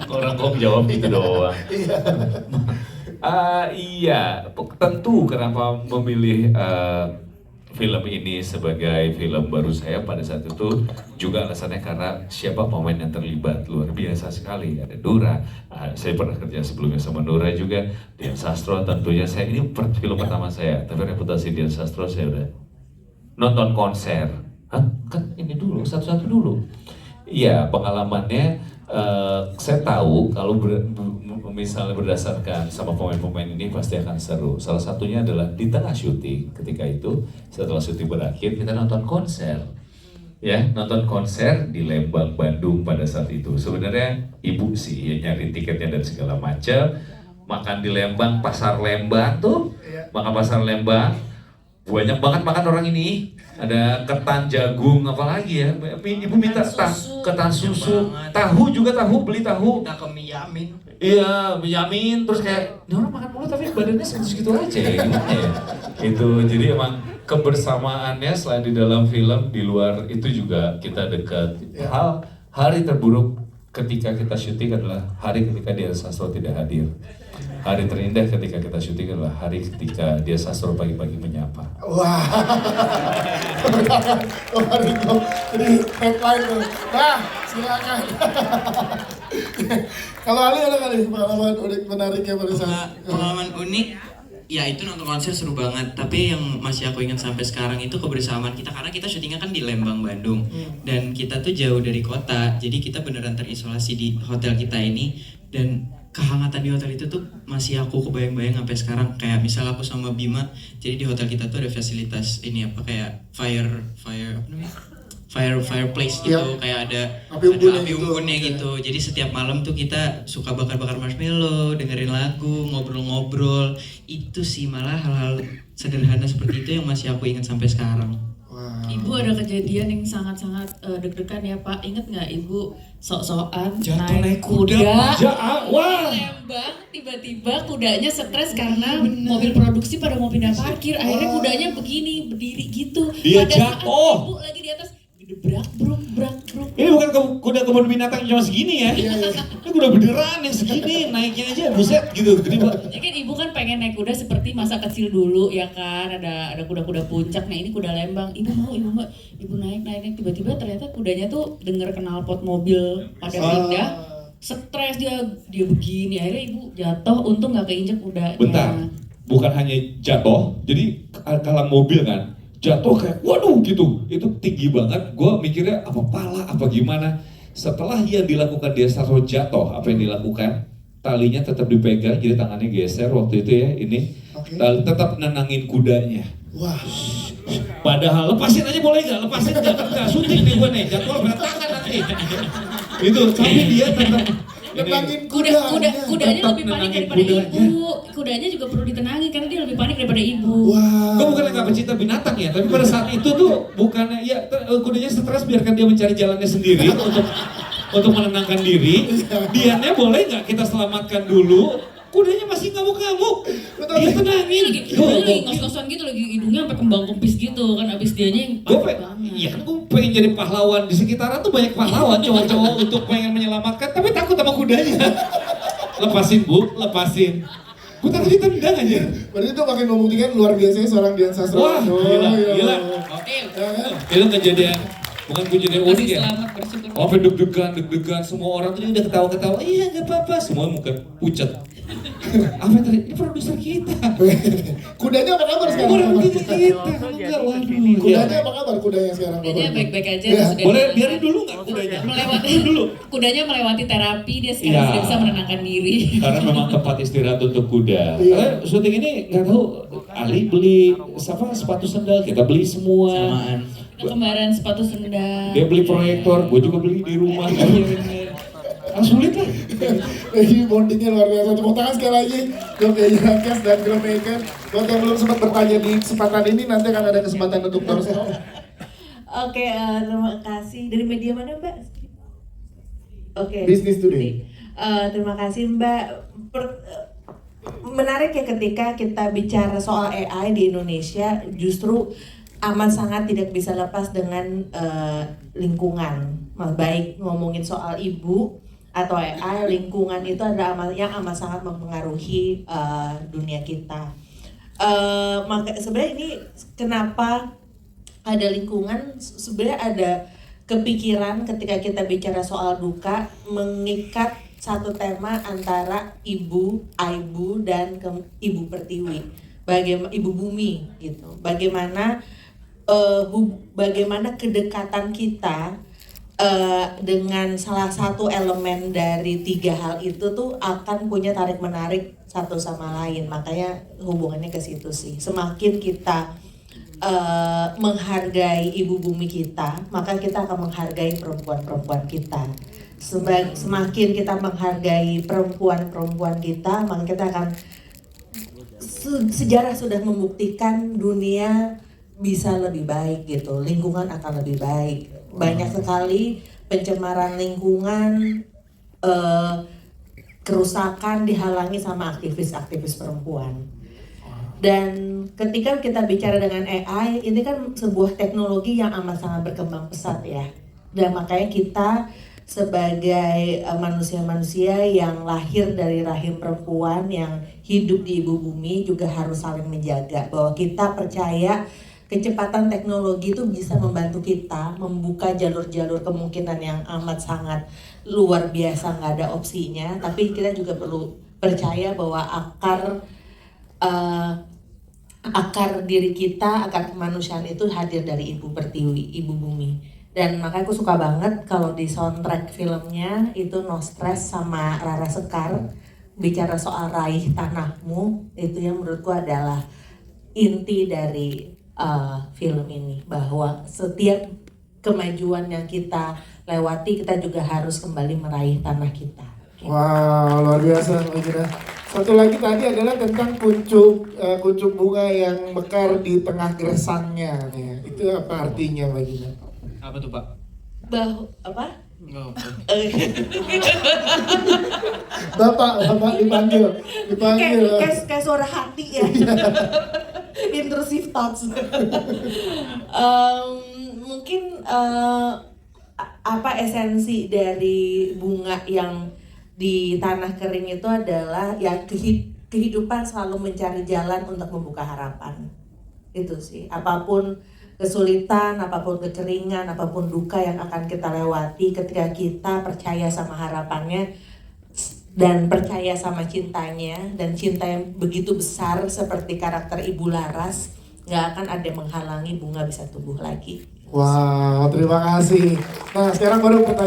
Orang kok jawab itu doang. Iya, tentu kenapa memilih film ini sebagai film baru saya pada saat itu juga alasannya karena siapa pemain yang terlibat luar biasa sekali. Ada Dura, saya pernah kerja sebelumnya sama Dura juga, Dian Sastro tentunya. Saya ini film pertama saya, tapi reputasi Dian Sastro saya udah nonton konser. Hah? Kan ini dulu, satu-satu dulu. Iya, pengalamannya saya tahu kalau misalnya berdasarkan sama pemain-pemain ini pasti akan seru. Salah satunya adalah di tengah syuting ketika itu, setelah syuting berakhir kita nonton konser. Ya, nonton konser di Lembang, Bandung pada saat itu. Sebenarnya ibu sih ya, nyari tiketnya dan segala macam. Makan di Lembang, pasar Lembang tuh, makan pasar Lembang. Banyak banget makan orang ini. Ada ketan jagung apalagi ya. Ibu minta ketan susu, tahu juga tahu, beli tahu. Kita ke Miyamin. Iya, Benyamin, terus kayak ini orang makan mulu tapi badannya segitu aja ya, gimana ya? Itu jadi emang kebersamaannya selain di dalam film, di luar itu juga kita dekat. Hari terburuk ketika kita syuting adalah hari ketika Dian Sastro tidak hadir. Hari terindah ketika kita syuting adalah hari ketika Dian Sastro pagi-pagi menyapa. Wah, itu jadi headline tuh. Nah, silakan. Kalau Ali ada kali pengalaman unik menariknya pada saat Pengalaman unik, ya itu nonton konser seru banget. Tapi yang masih aku ingat sampai sekarang itu kebersamaan kita, karena kita syutingnya kan di Lembang, Bandung, dan kita tuh jauh dari kota. Jadi kita beneran terisolasi di hotel kita ini, dan kehangatan di hotel itu tuh masih aku kebayang-bayang sampai sekarang. Kayak misal aku sama Bima, jadi di hotel kita tuh ada fasilitas ini apa kayak fireplace gitu, kayak ada api unggunnya gitu. Jadi setiap malam tuh kita suka bakar-bakar marshmallow, dengerin lagu, ngobrol-ngobrol. Itu sih malah hal-hal sederhana seperti itu yang masih aku ingat sampai sekarang. Ibu ada kejadian yang sangat-sangat deg-degan ya Pak. Ingat nggak Ibu sok-sokan naik kuda Wah. Lembang, tiba-tiba kudanya stres karena mobil produksi pada mau pindah parkir. Akhirnya kudanya begini, berdiri gitu. Dia Pada saat jatuh. Ibu lagi di atas, gebrak bruk. Ini bukan kuda kebun binatang cuma segini ya. Ini kuda beneran yang segini, naiknya aja buset gitu, gede banget. Ya kan Ibu kan pengen naik kuda seperti masa kecil dulu ya kan, ada kuda-kuda puncak. Nah ini kuda Lembang, ibu naik tiba-tiba ternyata kudanya tuh denger knalpot mobil pada pindah, stres dia begini, akhirnya ibu jatuh, untung nggak keinjek kudanya. Bentar, bukan hanya jatuh, jadi kalang mobil kan, jatuh kayak waduh gitu, itu tinggi banget. Gue mikirnya apa pala apa gimana. Setelah yang dilakukan dia Sastro jatuh, apa yang dilakukan? Talinya tetap dipegang, jadi tangannya geser waktu itu ya ini. Tetap nenangin kudanya. wah, Padahal lepasin aja boleh nggak? Lepasin nggak? Syuting nih gue nih, jadwal berantakan nanti. Itu, tapi dia tetap nenangin Kudanya tetap lebih panik nenangin daripada kudanya. ibu. Kudanya juga perlu ditenangin karena dia lebih panik daripada ibu. Wah. Gue bukan nggak pecinta binatang ya, tapi pada saat itu tuh bukannya ya kudanya stres, biarkan dia mencari jalannya sendiri untuk menenangkan diri. Dianya boleh nggak kita selamatkan dulu? Kudanya masih ngamuk-ngamuk. Dia tenangin. Lagi ngos-ngosan gitu, lagi hidungnya sampai kembang kempis gitu kan, abis dianya yang Gue panik banget. iya kan gue pengen jadi pahlawan, di sekitaran tuh banyak pahlawan cowok-cowok untuk pengen menyelamatkan, tapi takut sama kudanya. Lepasin bu, lepasin. Gue takut ditendang aja. Berarti itu makin membuktikan luar biasanya seorang Dian Sastro. Wah, gila. Oke. Ya, Itu kejadian, bukan kejadian unik Masih ya. selamat, bersyukur. Oh, deg-degan, semua orang tuh udah ketawa-ketawa. Iya, nggak apa-apa, semua muka pucat. Apa tadi? Ini produser kita. Kudanya apa kabar sekarang? Orang kita. Enggak, waduh. Kudanya apa kabar kudanya sekarang? Kudanya baik-baik aja. Ya, sudah Boleh menenangkan. biarin dulu nggak kudanya? Melewati dulu. Kudanya melewati terapi, dia sekarang Iya. sudah bisa menenangkan diri. Karena memang tempat istirahat untuk kuda. Iya. Syuting ini nggak tahu, Ali beli sepatu sandal, kita beli semua. Samaan. Kita kembaran sepatu sendal. Dia beli proyektor, gue juga beli di rumah. Sulit lah. Ini bondingnya luar biasa. Tepuk tangan sekali lagi Grup Yayakas dan Grup Maker. Buat yang belum sempat bertanya di kesempatan ini, nanti akan ada kesempatan untuk doorstep. Oke, terima kasih. Dari media mana Mbak? Oke. Business Today. Terima kasih Mbak. Menarik ya ketika kita bicara soal AI di Indonesia, justru amat sangat tidak bisa lepas dengan lingkungan. Baik ngomongin soal ibu atau AI, lingkungan itu ada yang amat sangat mempengaruhi dunia kita. Maka sebenarnya ini kenapa ada lingkungan, sebenarnya ada kepikiran ketika kita bicara soal duka mengikat satu tema antara ibu, aibu, dan ibu pertiwi, bagaimana ibu bumi gitu. Bagaimana kedekatan kita dengan salah satu elemen dari tiga hal itu tuh akan punya tarik menarik satu sama lain. Makanya hubungannya ke situ sih. Semakin kita menghargai ibu bumi kita, maka kita akan menghargai perempuan-perempuan kita. Semakin kita menghargai perempuan-perempuan kita, maka kita akan sejarah sudah membuktikan dunia bisa lebih baik gitu, lingkungan akan lebih baik. Banyak sekali pencemaran lingkungan, kerusakan dihalangi sama aktivis-aktivis perempuan. Dan ketika kita bicara dengan AI, ini kan sebuah teknologi yang amat sangat berkembang pesat ya. Dan makanya kita sebagai manusia-manusia yang lahir dari rahim perempuan, yang hidup di ibu bumi, juga harus saling menjaga bahwa kita percaya kecepatan teknologi itu bisa membantu kita membuka jalur-jalur kemungkinan yang amat sangat luar biasa, nggak ada opsinya. Tapi kita juga perlu percaya bahwa akar diri kita, akar kemanusiaan itu hadir dari ibu pertiwi, ibu bumi. Dan makanya aku suka banget kalau di soundtrack filmnya itu No Stress sama Rara Sekar bicara soal Raih Tanahmu. Itu yang menurutku adalah inti dari film ini, bahwa setiap kemajuan yang kita lewati, kita juga harus kembali meraih tanah kita. Wow, luar biasa Mbak Gina. Satu lagi tadi adalah tentang kuncup bunga yang mekar di tengah gersangnya. Nih. Itu apa artinya Mbak Gina? Apa tuh Pak? Apa? Bapak dipanggil. Kayak suara hati ya. Intrusive thoughts. Mungkin apa esensi dari bunga yang di tanah kering itu adalah ya kehidupan selalu mencari jalan untuk membuka harapan. Itu sih, apapun kesulitan, apapun kekeringan, apapun duka yang akan kita lewati, ketika kita percaya sama harapannya dan percaya sama cintanya, dan cinta yang begitu besar seperti karakter Ibu Laras, nggak akan ada yang menghalangi bunga bisa tumbuh lagi. Wow, terima kasih. Nah, sekarang baru pertanyaan.